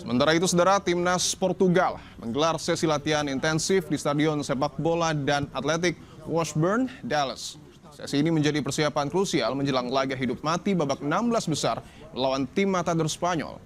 Sementara itu, saudara, timnas Portugal menggelar sesi latihan intensif di Stadion Sepak Bola dan Atletik Washburn, Dallas. Sesi ini menjadi persiapan krusial menjelang laga hidup mati babak 16 besar melawan tim Matador Spanyol.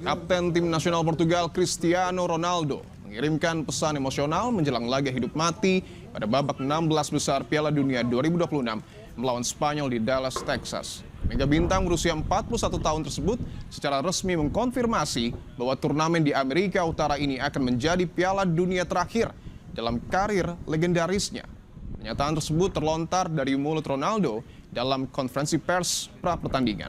Kapten tim nasional Portugal Cristiano Ronaldo mengirimkan pesan emosional menjelang laga hidup mati pada babak 16 besar Piala Dunia 2026 melawan Spanyol di Dallas, Texas. Mega bintang berusia 41 tahun tersebut secara resmi mengkonfirmasi bahwa turnamen di Amerika Utara ini akan menjadi Piala Dunia terakhir dalam karir legendarisnya. Pernyataan tersebut terlontar dari mulut Ronaldo dalam konferensi pers pra-pertandingan.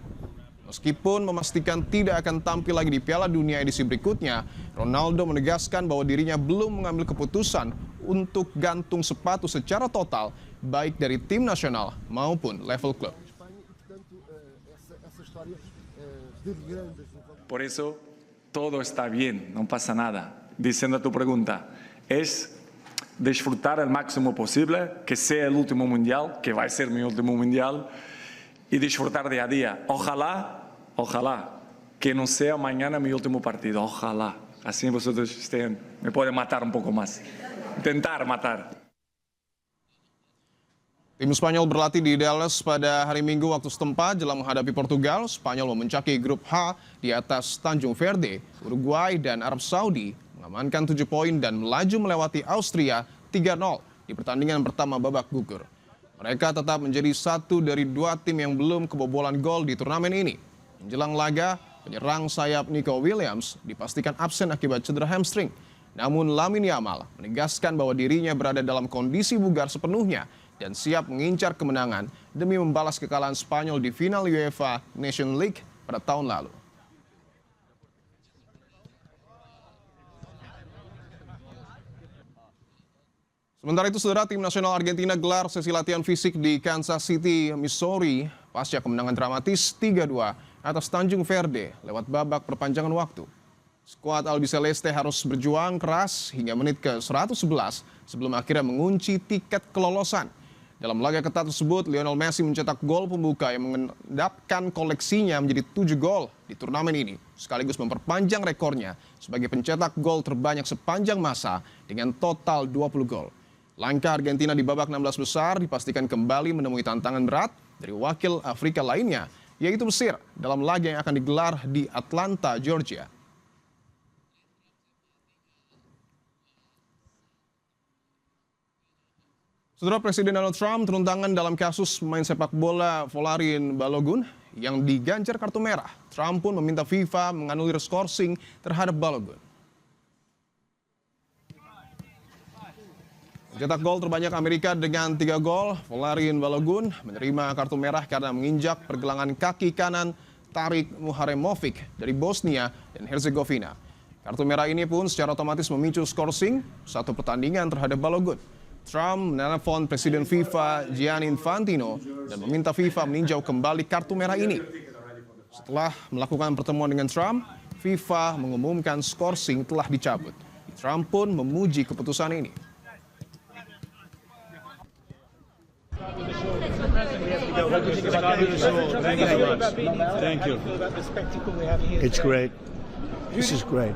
Meskipun memastikan tidak akan tampil lagi di Piala Dunia edisi berikutnya, Ronaldo menegaskan bahwa dirinya belum mengambil keputusan untuk gantung sepatu secara total, baik dari tim nasional maupun level klub. Por eso, todo está bien, no pasa nada. Diciendo a tu pregunta, es disfrutar al máximo posible, que sea el último mundial, que va a ser mi último mundial, y disfrutar día a día. Ojalá que no sea mañana mi último partido, ojalá. Así vosotros me pueden matar un poco más, intentar matar. Tim Spanyol berlatih di Dallas pada hari Minggu waktu setempat jelang menghadapi Portugal. Spanyol memuncaki grup H di atas Tanjung Verde, Uruguay dan Arab Saudi, mengamankan 7 poin dan melaju melewati Austria 3-0 di pertandingan pertama babak gugur. Mereka tetap menjadi satu dari 2 tim yang belum kebobolan gol di turnamen ini. Menjelang laga, penyerang sayap Nico Williams dipastikan absen akibat cedera hamstring. Namun Lamine Yamal menegaskan bahwa dirinya berada dalam kondisi bugar sepenuhnya dan siap mengincar kemenangan demi membalas kekalahan Spanyol di final UEFA Nations League pada tahun lalu. Sementara itu, saudara, tim nasional Argentina gelar sesi latihan fisik di Kansas City, Missouri pasca kemenangan dramatis 3-2 atas Tanjung Verde lewat babak perpanjangan waktu. Skuad Albiceleste harus berjuang keras hingga menit ke-111 sebelum akhirnya mengunci tiket kelolosan. Dalam laga ketat tersebut, Lionel Messi mencetak gol pembuka yang mengendapkan koleksinya menjadi 7 gol di turnamen ini, sekaligus memperpanjang rekornya sebagai pencetak gol terbanyak sepanjang masa dengan total 20 gol. Langkah Argentina di babak 16 besar dipastikan kembali menemui tantangan berat dari wakil Afrika lainnya, yaitu Mesir, dalam laga yang akan digelar di Atlanta, Georgia. Saudara, Presiden Donald Trump turun tangan dalam kasus pemain sepak bola Folarin Balogun yang diganjar kartu merah. Trump pun meminta FIFA menganulir skorsing terhadap Balogun. Mencetak gol terbanyak Amerika dengan 3 gol, Folarin Balogun menerima kartu merah karena menginjak pergelangan kaki kanan Tarik Muharemovic dari Bosnia dan Herzegovina. Kartu merah ini pun secara otomatis memicu skorsing 1 pertandingan terhadap Balogun. Trump menelpon Presiden FIFA Gianni Infantino dan meminta FIFA meninjau kembali kartu merah ini. Setelah melakukan pertemuan dengan Trump, FIFA mengumumkan skorsing telah dicabut. Trump pun memuji keputusan ini. Thank you. It's great. This is great.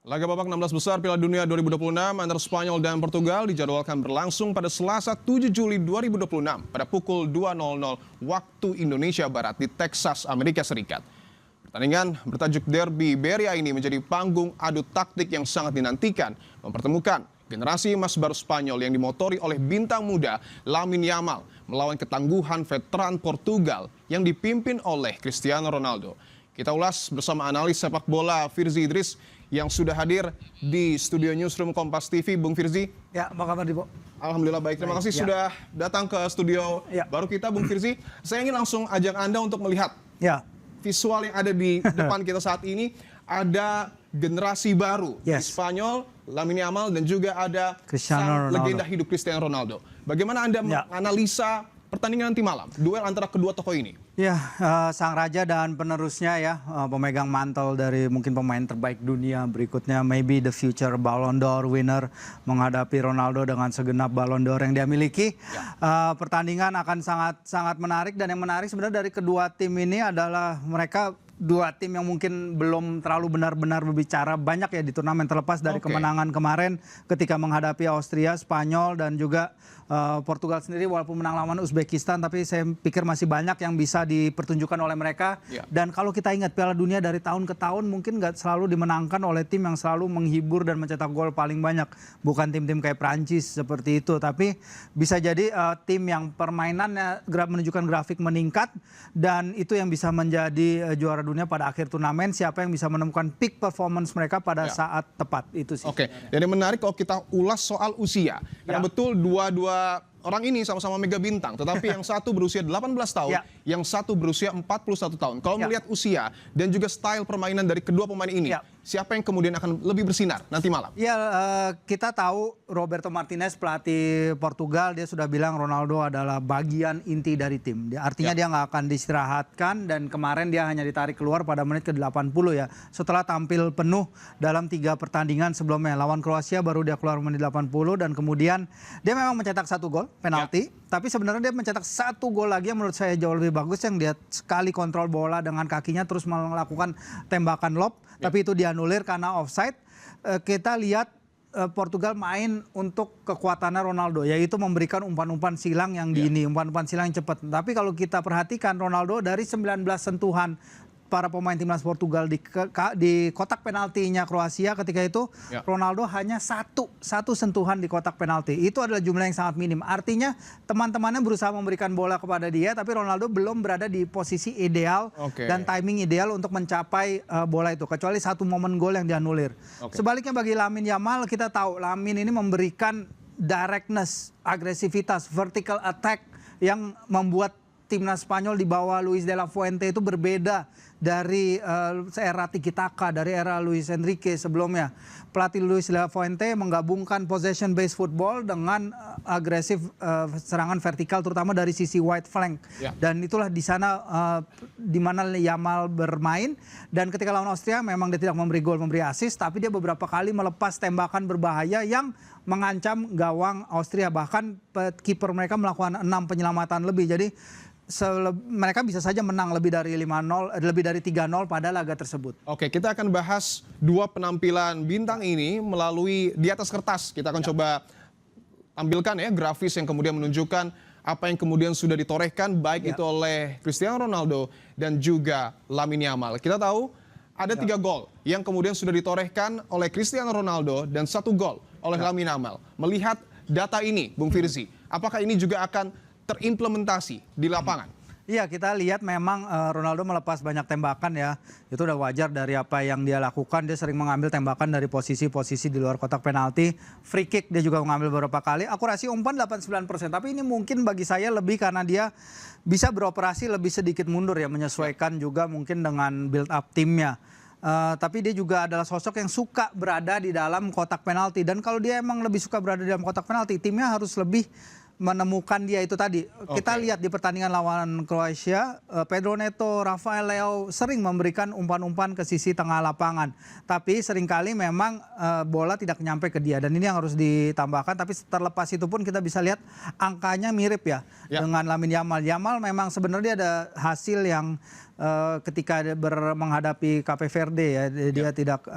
Laga babak 16 besar Piala Dunia 2026 antara Spanyol dan Portugal dijadwalkan berlangsung pada Selasa 7 Juli 2026 pada pukul 2.00 waktu Indonesia Barat di Texas, Amerika Serikat. Pertandingan bertajuk Derby Iberia ini menjadi panggung adu taktik yang sangat dinantikan, mempertemukan generasi emas baru Spanyol yang dimotori oleh bintang muda Lamine Yamal melawan ketangguhan veteran Portugal yang dipimpin oleh Cristiano Ronaldo. Kita ulas bersama analis sepak bola Firzi Idris yang sudah hadir di studio Newsroom Kompas TV. Bung Firzi. Ya, apa kabar, Dibo? Alhamdulillah baik. Terima kasih sudah datang ke studio baru kita, Bung Firzi. Saya ingin langsung ajak Anda untuk melihat visual yang ada di depan kita saat ini. Ada generasi baru di Spanyol, Lamine Yamal, dan juga ada sang legenda hidup Cristiano Ronaldo. Bagaimana Anda menganalisa pertandingan nanti malam, duel antara kedua tokoh ini? Ya, sang raja dan penerusnya ya, pemegang mantel dari mungkin pemain terbaik dunia berikutnya, maybe the future Ballon d'Or winner menghadapi Ronaldo dengan segenap Ballon d'Or yang dia miliki. Pertandingan akan sangat menarik, dan yang menarik sebenarnya dari kedua tim ini adalah mereka dua tim yang mungkin belum terlalu benar-benar berbicara banyak ya di turnamen, terlepas dari kemenangan kemarin ketika menghadapi Austria, Spanyol, dan juga Portugal sendiri walaupun menang lawan Uzbekistan, tapi saya pikir masih banyak yang bisa dipertunjukkan oleh mereka. Dan kalau kita ingat Piala Dunia dari tahun ke tahun mungkin nggak selalu dimenangkan oleh tim yang selalu menghibur dan mencetak gol paling banyak. Bukan tim-tim kayak Prancis seperti itu, tapi bisa jadi tim yang permainannya menunjukkan grafik meningkat, dan itu yang bisa menjadi juara dunia pada akhir turnamen. Siapa yang bisa menemukan peak performance mereka pada saat tepat, itu sih. Dan yang menarik kalau kita ulas soal usia, karena betul dua orang ini sama-sama mega bintang, tetapi yang satu berusia 18 tahun, yang satu berusia 41 tahun. Kalau melihat usia dan juga style permainan dari kedua pemain ini, siapa yang kemudian akan lebih bersinar nanti malam? Ya, kita tahu Roberto Martinez, pelatih Portugal, dia sudah bilang Ronaldo adalah bagian inti dari tim. Artinya dia nggak akan diistirahatkan, dan kemarin dia hanya ditarik keluar pada menit ke-80 ya. Setelah tampil penuh dalam 3 pertandingan sebelumnya. Lawan Kroasia baru dia keluar menit 80, dan kemudian dia memang mencetak 1 gol penalti, tapi sebenarnya dia mencetak 1 gol lagi yang menurut saya jauh lebih bagus, yang dia sekali kontrol bola dengan kakinya terus melakukan tembakan lob, tapi itu dianulir karena offside. Kita lihat Portugal main untuk kekuatannya Ronaldo, yaitu memberikan umpan-umpan silang yang umpan-umpan silang yang cepat. Tapi kalau kita perhatikan Ronaldo dari 19 sentuhan para pemain timnas Portugal di kotak penaltinya Kroasia ketika itu, Ronaldo hanya satu sentuhan di kotak penalti. Itu adalah jumlah yang sangat minim. Artinya teman-temannya berusaha memberikan bola kepada dia, tapi Ronaldo belum berada di posisi ideal dan timing ideal untuk mencapai bola itu, kecuali 1 momen gol yang dianulir. Sebaliknya bagi Lamine Yamal, kita tahu Lamine ini memberikan directness, agresivitas, vertical attack yang membuat timnas Spanyol di bawah Luis de la Fuente itu berbeda dari era Tiki Taka, dari era Luis Enrique sebelumnya. Pelatih Luis de la Fuente menggabungkan possession based football dengan agresif serangan vertikal, terutama dari sisi wide flank. Dan itulah di sana di mana Yamal bermain. Dan ketika lawan Austria memang dia tidak memberi gol, memberi assist, tapi dia beberapa kali melepas tembakan berbahaya yang mengancam gawang Austria. Bahkan kiper mereka melakukan 6 penyelamatan lebih. Jadi mereka bisa saja menang lebih dari 5-0, lebih dari 3-0 pada laga tersebut. Kita akan bahas 2 penampilan bintang ini melalui di atas kertas. Kita akan coba tampilkan ya grafis yang kemudian menunjukkan apa yang kemudian sudah ditorehkan baik itu oleh Cristiano Ronaldo dan juga Lamine Yamal. Kita tahu ada 3 gol yang kemudian sudah ditorehkan oleh Cristiano Ronaldo dan 1 gol oleh Lamine Yamal. Melihat data ini, Bung Firzi, apakah ini juga akan terimplementasi di lapangan? Iya, kita lihat memang Ronaldo melepas banyak tembakan ya. Itu udah wajar dari apa yang dia lakukan. Dia sering mengambil tembakan dari posisi-posisi di luar kotak penalti. Free kick dia juga mengambil beberapa kali. Akurasi umpan 89%. Tapi ini mungkin bagi saya lebih karena dia bisa beroperasi lebih sedikit mundur ya. Menyesuaikan juga mungkin dengan build up timnya. Tapi dia juga adalah sosok yang suka berada di dalam kotak penalti. Dan kalau dia emang lebih suka berada di dalam kotak penalti, timnya harus lebih menemukan dia itu tadi. Kita lihat di pertandingan lawan Kroasia, Pedro Neto, Rafael Leao sering memberikan umpan-umpan ke sisi tengah lapangan. Tapi seringkali memang bola tidak nyampe ke dia. Dan ini yang harus ditambahkan. Tapi terlepas itu pun kita bisa lihat angkanya mirip ya dengan Lamine Yamal. Yamal memang sebenarnya ada hasil yang ketika menghadapi Cape Verde ya, dia tidak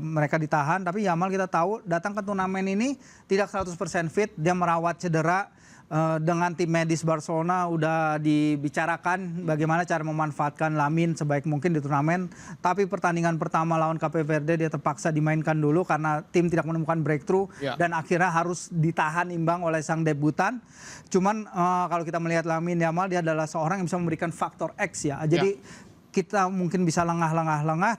mereka ditahan, tapi Yamal kita tahu datang ke turnamen ini tidak 100% fit, dia merawat cedera. Dengan tim medis Barcelona udah dibicarakan bagaimana cara memanfaatkan Lamine sebaik mungkin di turnamen, tapi pertandingan pertama lawan Cape Verde dia terpaksa dimainkan dulu karena tim tidak menemukan breakthrough dan akhirnya harus ditahan imbang oleh sang debutan. Cuman kalau kita melihat Lamine Yamal, dia adalah seorang yang bisa memberikan faktor X ya. Jadi kita mungkin bisa lengah,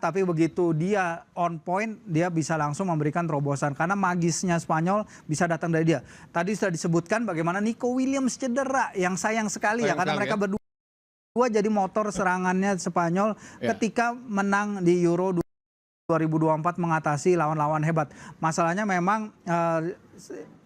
tapi begitu dia on point, dia bisa langsung memberikan terobosan. Karena magisnya Spanyol bisa datang dari dia. Tadi sudah disebutkan bagaimana Nico Williams cedera, yang sayang sekali ya. Karena mereka berdua jadi motor serangannya Spanyol ketika menang di Euro 2024 mengatasi lawan-lawan hebat. Masalahnya memang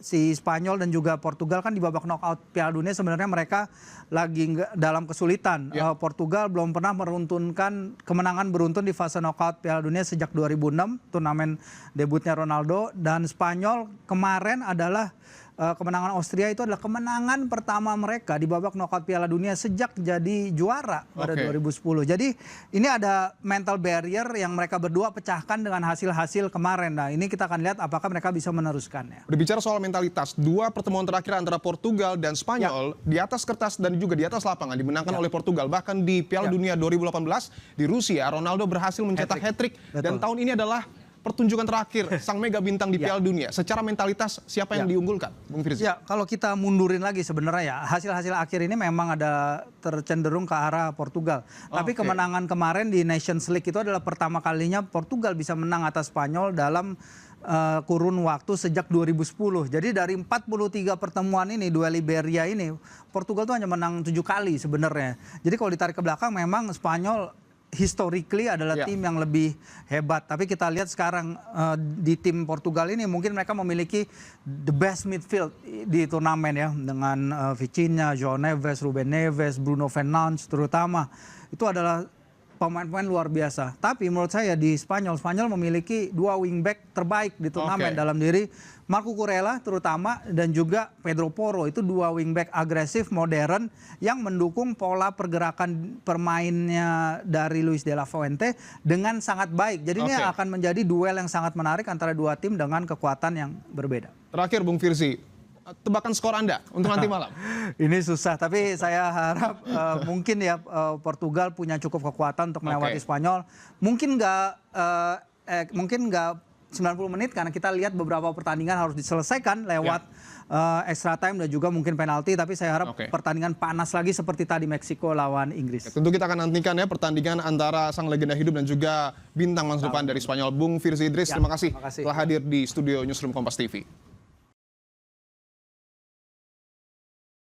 si Spanyol dan juga Portugal kan di babak knockout Piala Dunia sebenarnya mereka lagi dalam kesulitan. Portugal belum pernah meruntunkan kemenangan beruntun di fase knockout Piala Dunia sejak 2006, turnamen debutnya Ronaldo, dan Spanyol kemarin adalah kemenangan Austria itu adalah kemenangan pertama mereka di babak knockout Piala Dunia sejak jadi juara pada 2010. Jadi ini ada mental barrier yang mereka berdua pecahkan dengan hasil-hasil kemarin. Nah ini kita akan lihat apakah mereka bisa meneruskannya. Berbicara soal mentalitas, dua pertemuan terakhir antara Portugal dan Spanyol di atas kertas dan juga di atas lapangan dimenangkan oleh Portugal. Bahkan di Piala Dunia 2018 di Rusia, Ronaldo berhasil mencetak hat-trick dan tahun ini adalah pertunjukan terakhir sang mega bintang di Piala Dunia. Secara mentalitas siapa yang diunggulkan, Bung Firzi? Ya, kalau kita mundurin lagi sebenarnya ya, hasil-hasil akhir ini memang ada tercenderung ke arah Portugal. Tapi kemenangan kemarin di Nations League itu adalah pertama kalinya Portugal bisa menang atas Spanyol dalam kurun waktu sejak 2010. Jadi dari 43 pertemuan ini, dua Liberia ini, Portugal tuh hanya menang 7 kali sebenarnya. Jadi kalau ditarik ke belakang memang Spanyol historically adalah tim yang lebih hebat. Tapi kita lihat sekarang di tim Portugal ini mungkin mereka memiliki the best midfield di turnamen ya. Dengan Vitinha, João Neves, Ruben Neves, Bruno Fernandes terutama. Itu adalah pemain-pemain luar biasa. Tapi menurut saya di Spanyol memiliki dua wingback terbaik di turnamen dalam diri Marco Kurela terutama dan juga Pedro Porro. Itu dua wingback agresif modern yang mendukung pola pergerakan permainnya dari Luis de la Fuente dengan sangat baik. Jadi ini akan menjadi duel yang sangat menarik antara dua tim dengan kekuatan yang berbeda. Terakhir Bung Firzi, tebakan skor Anda untuk nanti malam. Ini susah, tapi saya harap mungkin ya Portugal punya cukup kekuatan untuk melewati Spanyol. Mungkin nggak 90 menit karena kita lihat beberapa pertandingan harus diselesaikan lewat extra time dan juga mungkin penalti. Tapi saya harap pertandingan panas lagi seperti tadi Meksiko lawan Inggris. Tentu kita akan nantikan ya pertandingan antara sang legenda hidup dan juga bintang masa depan dari Spanyol, Bung Firzi Idris. Terima kasih telah hadir di studio Newsroom Kompas TV.